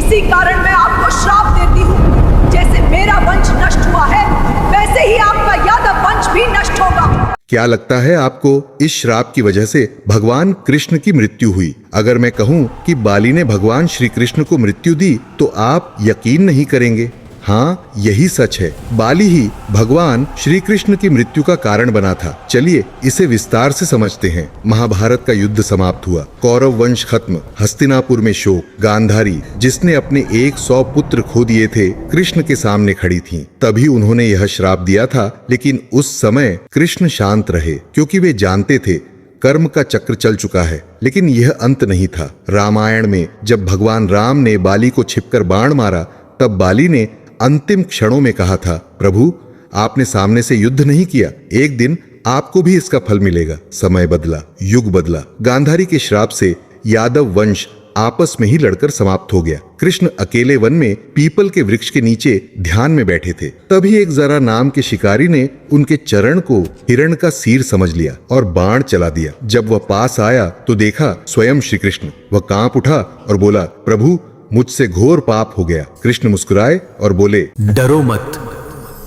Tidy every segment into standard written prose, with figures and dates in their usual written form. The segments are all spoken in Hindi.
इसी कारण मैं आपको श्राप देती हूँ। जैसे मेरा वंश नष्ट हुआ है, वैसे ही आपका यादव वंश भी नष्ट होगा। क्या लगता है आपको इस श्राप की वजह से भगवान कृष्ण की मृत्यु हुई? अगर मैं कहूं कि बाली ने भगवान श्री कृष्ण को मृत्यु दी तो आप यकीन नहीं करेंगे। हाँ, यही सच है। बाली ही भगवान श्री कृष्ण की मृत्यु का कारण बना था। चलिए इसे विस्तार से समझते हैं। महाभारत का युद्ध समाप्त हुआ, कौरव वंश खत्म, हस्तिनापुर में शोक। गांधारी, जिसने अपने 100 पुत्र खो दिए थे, कृष्ण के सामने खड़ी थीं। तभी उन्होंने यह श्राप दिया था, लेकिन उस समय कृष्ण शांत रहे, क्योंकि वे जानते थे कर्म का चक्र चल चुका है। लेकिन यह अंत नहीं था। रामायण में जब भगवान राम ने बाली को छिपकर बाण मारा, तब बाली ने अंतिम क्षणों में कहा था, प्रभु आपने सामने से युद्ध नहीं किया, एक दिन आपको भी इसका फल मिलेगा। समय बदला, युग बदला। गांधारी के श्राप से यादव वंश आपस में ही लड़कर समाप्त हो गया। कृष्ण अकेले वन में पीपल के वृक्ष के नीचे ध्यान में बैठे थे। तभी एक जरा नाम के शिकारी ने उनके चरण को हिरण का सिर समझ लिया और बाण चला दिया। जब वह पास आया तो देखा स्वयं श्री कृष्ण। वह कांप उठा और बोला, प्रभु मुझसे घोर पाप हो गया। कृष्ण मुस्कुराए और बोले, डरो मत,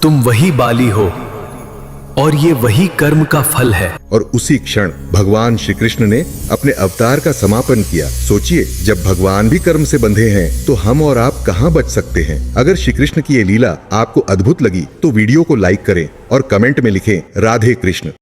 तुम वही बाली हो और ये वही कर्म का फल है। और उसी क्षण भगवान श्री कृष्ण ने अपने अवतार का समापन किया। सोचिए, जब भगवान भी कर्म से बंधे हैं तो हम और आप कहां बच सकते हैं। अगर श्री कृष्ण की ये लीला आपको अद्भुत लगी तो वीडियो को लाइक करें और कमेंट में लिखें राधे कृष्ण।